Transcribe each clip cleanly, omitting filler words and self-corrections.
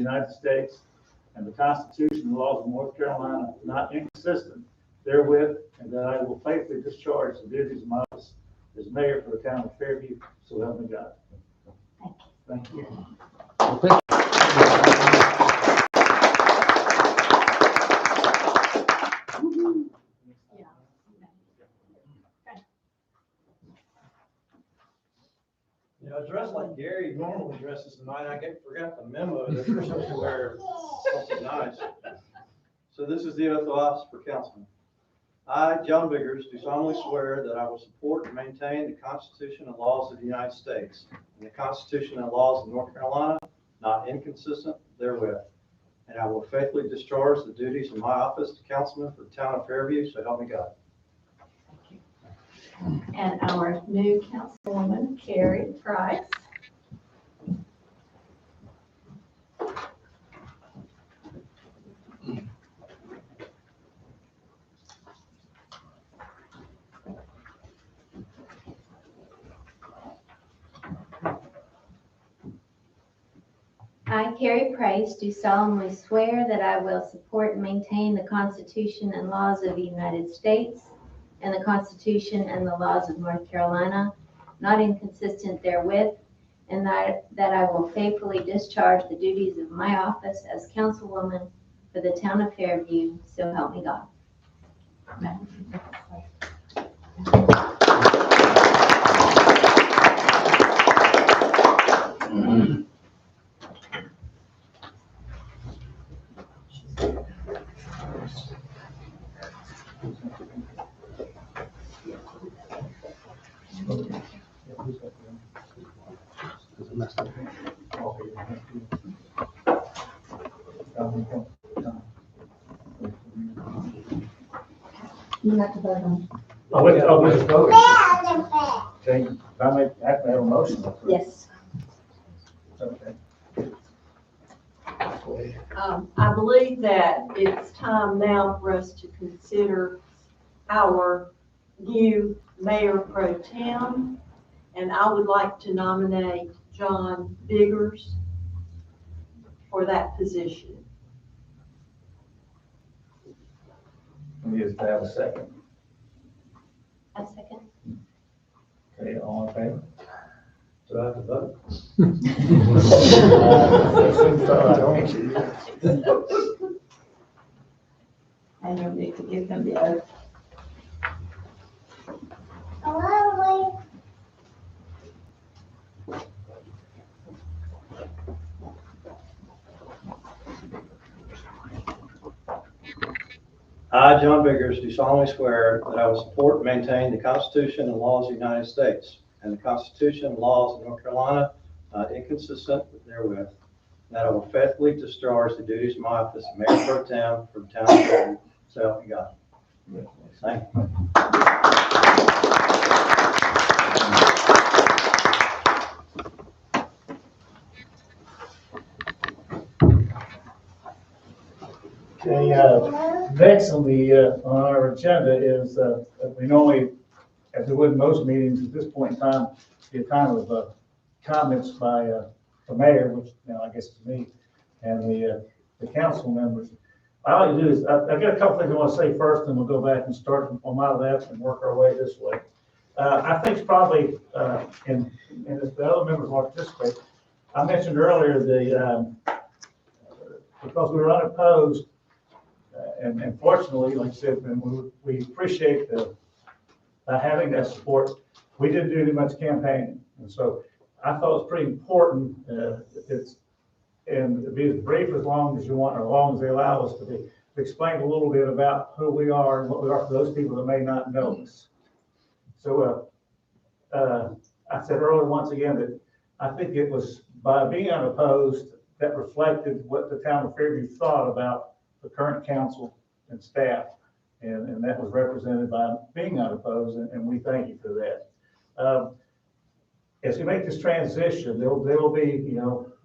United States and the Constitution and laws of North Carolina, not inconsistent therewith, and that I will faithfully discharge the duties of my office as mayor for the town of Fairview, so help me God. Thank you. You know, I dress like Gary normally dresses tonight. I forgot the memo that we're supposed to wear something nice. So this is the oath of office for councilman. I, John Biggers, do solemnly swear that I will support and maintain the Constitution and laws of the United States and the Constitution and laws of North Carolina, not inconsistent therewith. And I will faithfully discharge the duties of my office to councilman for the town of Fairview, so help me God. And our new councilwoman, Carrie Price. I, Carrie Price, do solemnly swear that I will support and maintain the Constitution and laws of the United States and the Constitution and the laws of North Carolina, not inconsistent therewith, and that I will faithfully discharge the duties of my office as councilwoman for the town of Fairview, so help me God. You have to vote on. We just voted. Okay, I have to have a motion. Yes. Okay. I believe that it's time now for us to consider our new mayor pro tem, and I would like to nominate John Biggers for that position. We just have a second. A second. Okay, all in favor? Do I have to vote? And you'll need to give them the oath. I, John Biggers, do solemnly swear that I will support and maintain the Constitution and laws of the United States and the Constitution and laws of North Carolina, not inconsistent therewith, and that I will faithfully discharge the duties of my office of mayor pro tem for the town of Fairview, so help me God. Thank you. Okay, next on our agenda is, we normally, as we would in most meetings at this point in time, be a time of comments by the mayor, which now I guess is me, and the council members. What I like to do is, I've got a couple things I want to say first, and we'll go back and start on my left and work our way this way. I think it's probably, and if the other members want to participate, I mentioned earlier because we were unopposed, and fortunately, like I said, and we appreciate having that support. We didn't do too much campaigning, and so I thought it was pretty important. And to be as brief as long as you want, or as long as they allow us to be, to explain a little bit about who we are and what we are for those people that may not know us. So I said earlier once again that I think it was by being unopposed that reflected what the town of Fairview thought about the current council and staff, and that was represented by being unopposed, and we thank you for that. As we make this transition, there will be,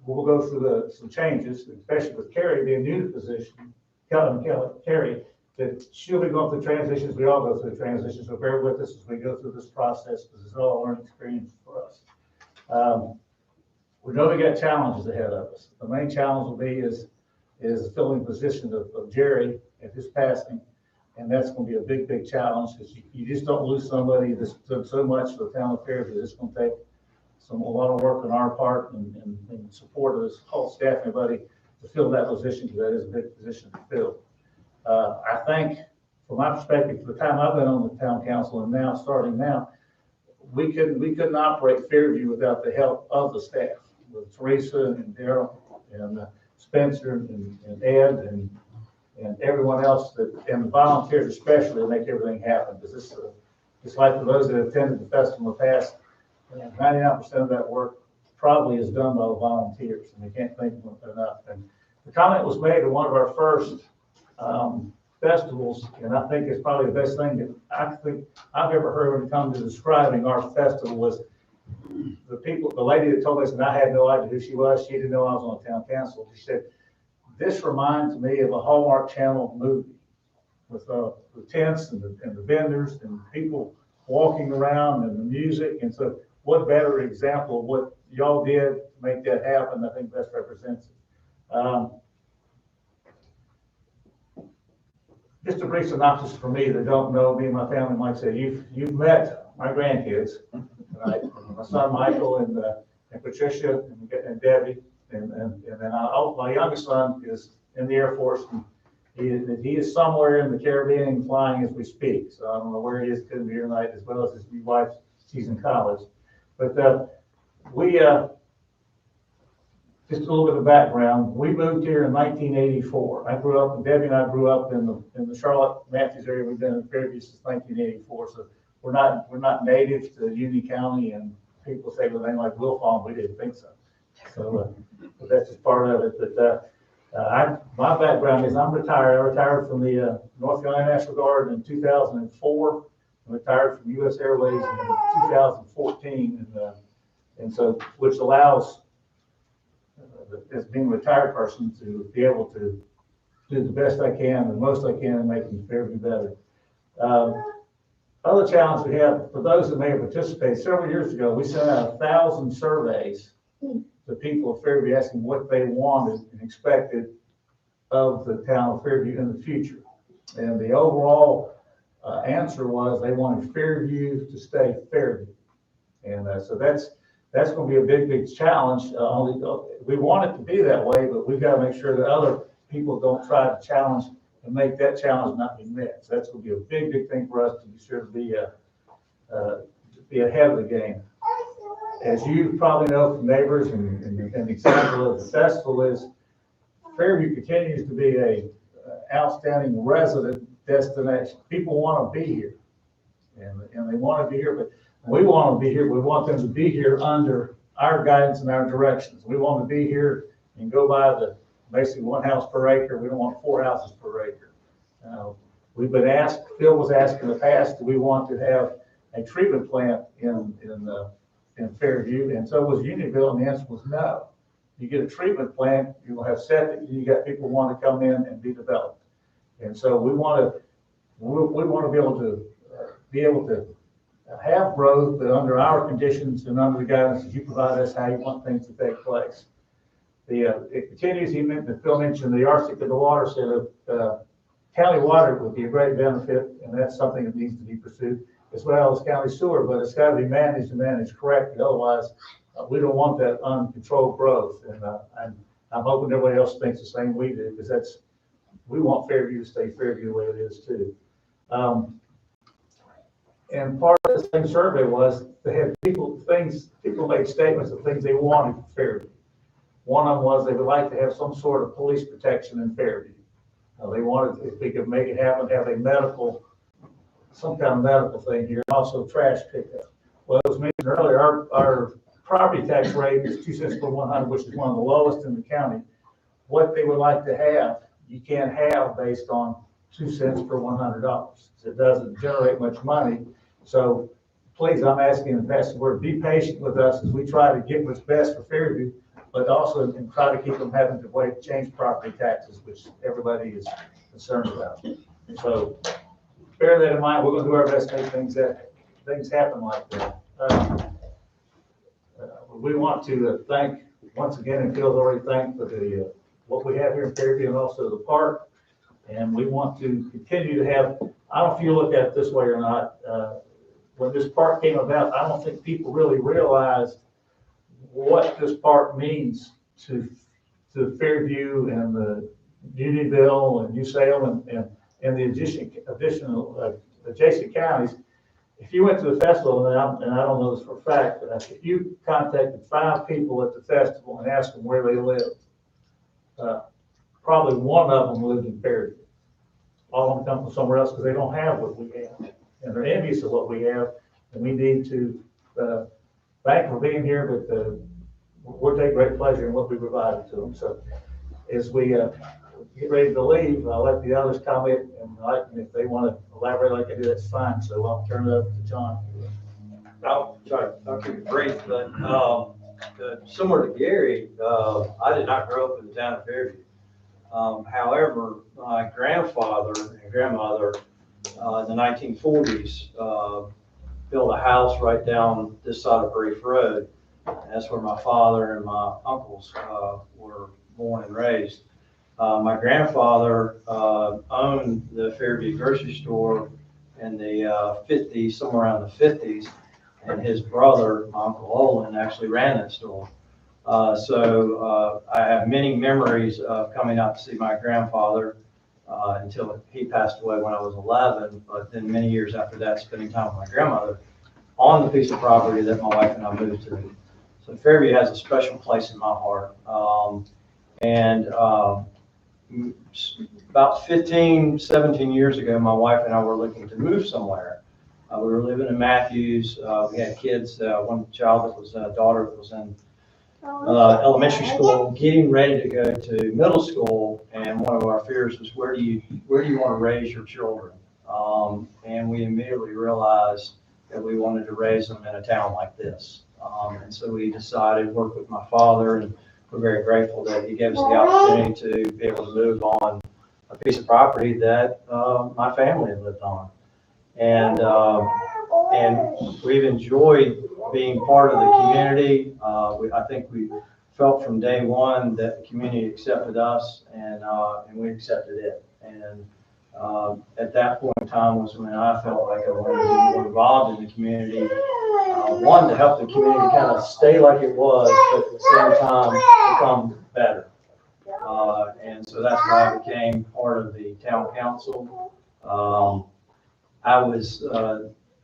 we'll go through some changes, especially with Carrie being new to position, Carrie, that she'll be going through transitions. We all go through transitions, so bear with us as we go through this process, because it's all a learning experience for us. We know we got challenges ahead of us. The main challenge will be is filling the position of Jerry at his passing. And that's gonna be a big, big challenge, because you just don't lose somebody that's done so much for the town of Fairview. It's gonna take a lot of work on our part and support of this whole staff, everybody, to fill that position, because that is a big position to fill. I think, from my perspective, for the time I've been on the town council and now, starting now, we couldn't operate Fairview without the help of the staff, with Teresa and Daryl and Spencer and Ed and everyone else, and the volunteers especially, to make everything happen. Because this, it's like for those that attended the festival in the past, 99% of that work probably is done by the volunteers, and we can't thank them enough. And the comment was made at one of our first festivals, and I think it's probably the best thing that I think I've ever heard when it comes to describing our festival, was the lady that told us, and I had no idea who she was, she didn't know I was on the town council. She said, "This reminds me of a Hallmark Channel movie with the tents and the vendors and people walking around and the music." And so what better example of what y'all did to make that happen, I think best represents it. Just a brief synopsis for me that don't know, me and my family might say, you've met my grandkids, right? My son Michael and Patricia and Debbie, and then my youngest son is in the Air Force, and he is somewhere in the Caribbean flying as we speak. So I don't know where he is, couldn't be here tonight, as well as his new wife, she's in college. But just a little bit of background. We moved here in 1984. Debbie and I grew up in the Charlotte Matthews area. We've been in Fairview since 1984. So we're not native to Union County, and people say the name like Wilfong, we didn't think so. So but that's just part of it. But my background is I'm retired. I retired from the North Carolina National Guard in 2004. I retired from U.S. Airways in 2014, and so which allows, as being a retired person, to be able to do the best I can, the most I can, in making Fairview better. Other challenge we have, for those that may have participated, several years ago, we sent out 1,000 surveys to people of Fairview, asking what they wanted and expected of the town of Fairview in the future. And the overall answer was they wanted Fairview to stay Fairview. And so that's going to be a big, big challenge. We want it to be that way, but we've got to make sure that other people don't try to challenge and make that challenge not be met. So that's going to be a big, big thing for us to be sure to be ahead of the game. As you probably know from neighbors, and an example of the festival is Fairview continues to be a outstanding resident destination. People want to be here, and they want to be here, but we want to be here. We want them to be here under our guidance and our directions. We want to be here and go by basically 1 house per acre. We don't want 4 houses per acre. We've been asked, Phil was asked in the past, do we want to have a treatment plant in Fairview? And so was Unionville, and the answer was no. You get a treatment plant, you will have septic, you got people who want to come in and be developed. And so we want to be able to have growth, but under our conditions and under the guidance that you provide us, how you want things to take place. It continues. Phil mentioned the Arctic of the water, so county water would be a great benefit, and that's something that needs to be pursued, as well as county sewer, but it's got to be managed and managed correctly. Otherwise, we don't want that uncontrolled growth. And I'm hoping everybody else thinks the same we do, because we want Fairview to stay Fairview the way it is too. And part of the same survey was they had people made statements of things they wanted for Fairview. One of them was they would like to have some sort of police protection in Fairview. They wanted, if we could make it happen, have some kind of medical thing here, also trash pickup. Well, it was mentioned earlier, our property tax rate is 2 cents per 100, which is one of the lowest in the county. What they would like to have, you can't have based on 2 cents per $100. It doesn't generate much money. So please, I'm asking and passing the word, be patient with us as we try to get what's best for Fairview, but also and try to keep them having to change property taxes, which everybody is concerned about. So bear that in mind. We're going to do our best to make things happen like that. We want to thank once again, and Phil's already thanked for the, what we have here in Fairview and also the park. And we want to continue to have, I don't know if you look at it this way or not, when this park came about, I don't think people really realized what this park means to Fairview and the Unionville and New Salem and the adjacent counties. If you went to the festival, and I don't know this for a fact, but if you contacted 5 people at the festival and asked them where they lived, probably one of them lived in Fairview. All of them come from somewhere else because they don't have what we have. And they're envious of what we have, and we need to thank them for being here, but we'll take great pleasure in what we provided to them. So as we get ready to leave, I'll let the others comment, and if they want to elaborate like I do, that's fine. So I'll turn it over to John. I'll keep it brief, but similar to Gary, I did not grow up in the town of Fairview. However, my grandfather and grandmother in the 1940s built a house right down this side of Brief Road. That's where my father and my uncles were born and raised. My grandfather owned the Fairview grocery store in the 50s, somewhere around the 50s, and his brother, my Uncle Olin, actually ran that store. So I have many memories of coming out to see my grandfather until he passed away when I was 11, but then many years after that, spending time with my grandmother on the piece of property that my wife and I moved to. So Fairview has a special place in my heart. About 15, 17 years ago, my wife and I were looking to move somewhere. We were living in Matthews. We had kids, one child that was a daughter that was in elementary school, getting ready to go to middle school, and one of our fears was, where do you want to raise your children? And we immediately realized that we wanted to raise them in a town like this. And so we decided to work with my father, and we're very grateful that he gave us the opportunity to be able to move on a piece of property that my family had lived on. And we've enjoyed being part of the community. I think we felt from day one that the community accepted us, and we accepted it. And at that point in time was when I felt like I wanted to be more involved in the community. One, to help the community kind of stay like it was, but at the same time become better. And so that's why I became part of the town council.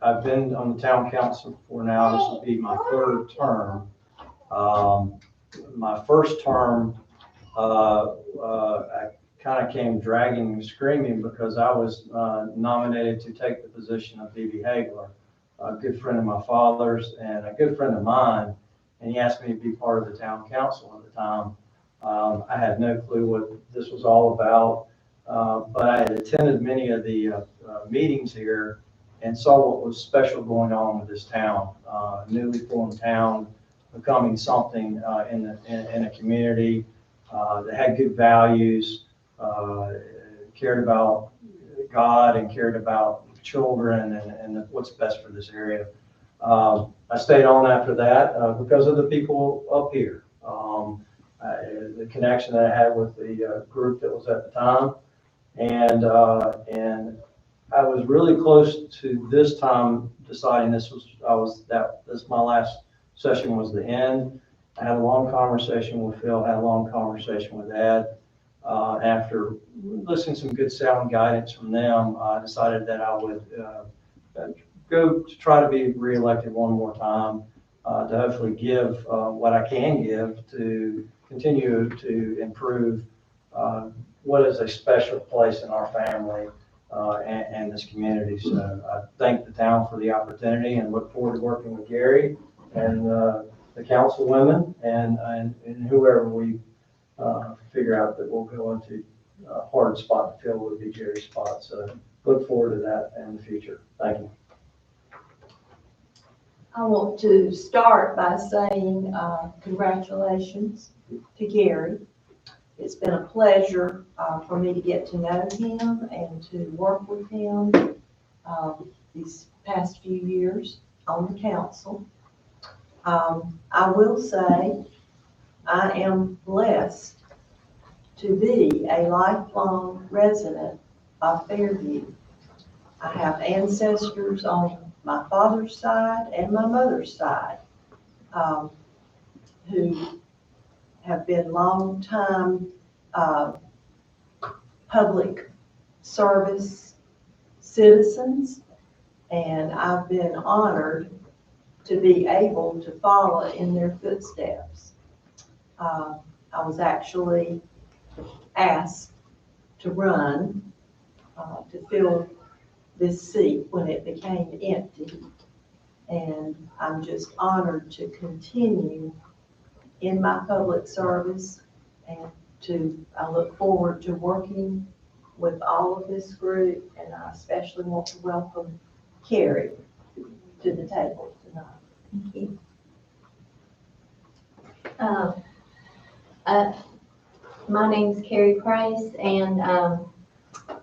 I've been on the town council for now, this will be my 3rd term. My first term, I kind of came dragging and screaming because I was nominated to take the position of B.B. Hagler, a good friend of my father's and a good friend of mine, and he asked me to be part of the town council at the time. I had no clue what this was all about, but I had attended many of the meetings here and saw what was special going on with this town, newly formed town, becoming something in a community that had good values, cared about God and cared about children and what's best for this area. I stayed on after that because of the people up here, the connection that I had with the group that was at the time, and I was really close to this time deciding this my last session was the end. I had a long conversation with Phil, had a long conversation with Ed. After listening to some good sound guidance from them, I decided that I would go to try to be reelected one more time to hopefully give what I can give to continue to improve what is a special place in our family and this community. So I thank the town for the opportunity and look forward to working with Gary and the councilwomen and whoever we figure out that we'll go into a hard spot to fill would be Gary's spot. So look forward to that in the future. Thank you. I want to start by saying congratulations to Gary. It's been a pleasure for me to get to know him and to work with him these past few years on the council. I will say I am blessed to be a lifelong resident of Fairview. I have ancestors on my father's side and my mother's side who have been long-time public service citizens, and I've been honored to be able to follow in their footsteps. I was actually asked to run to fill this seat when it became empty, and I'm just honored to continue in my public service, and I look forward to working with all of this group, and I especially want to welcome Carrie to the table tonight. Thank you. My name's Carrie Price, and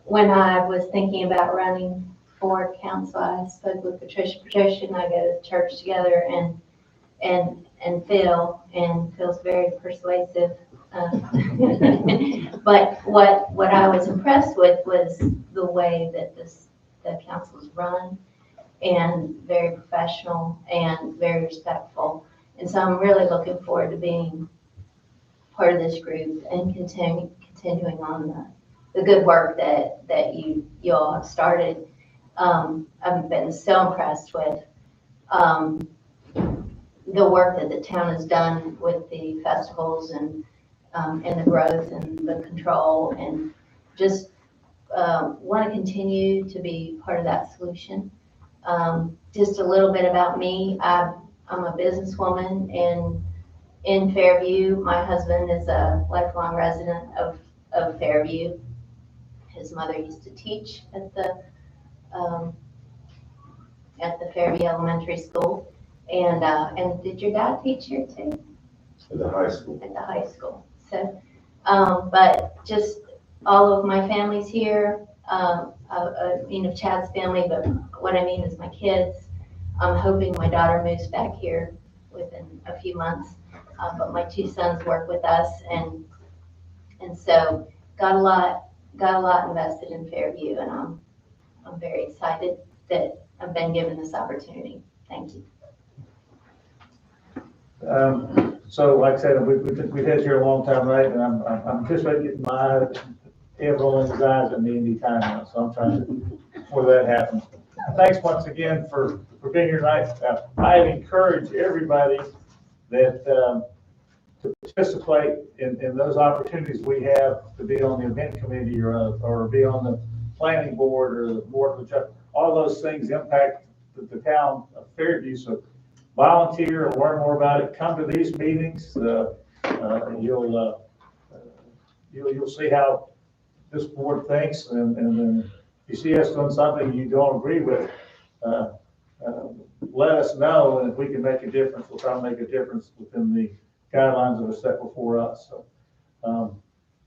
when I was thinking about running for council, I spoke with Patricia. Patricia and I go to church together, and Phil's very persuasive. But what I was impressed with was the way that the council is run, and very professional and very respectful. And so I'm really looking forward to being part of this group and continuing on the good work that you all have started. I've been so impressed with the work that the town has done with the festivals and the growth and the control, and just want to continue to be part of that solution. Just a little bit about me. I'm a businesswoman in Fairview. My husband is a lifelong resident of Fairview. His mother used to teach at the Fairview Elementary School. And did your dad teach here too? At the high school. At the high school. So, but just all of my family's here. I mean, of Chad's family, but what I mean is my kids. I'm hoping my daughter moves back here within a few months. But my two sons work with us, and so got a lot invested in Fairview, and I'm very excited that I've been given this opportunity. Thank you. So like I said, we've had you here a long time, right? And I'm anticipating getting my head rolling his eyes at me any time now. So I'm trying to, before that happens. Thanks once again for being here tonight. I encourage everybody that to participate in those opportunities we have to be on the event committee or be on the planning board or the board of the, all those things impact the town of Fairview. So volunteer or learn more about it. Come to these meetings. You'll see how this board thinks, and then if you see us doing something you don't agree with, let us know, and if we can make a difference, we'll try to make a difference within the guidelines that are set before us. So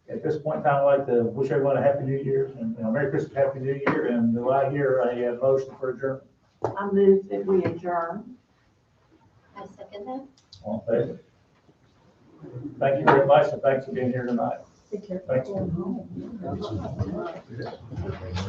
at this point in time, I'd like to wish everyone a Happy New Year and Merry Christmas, Happy New Year, and do I hear a motion for adjournment? I move that we adjourn. I second that. All in favor? Thank you very much, and thanks for being here tonight. Take care. Thanks.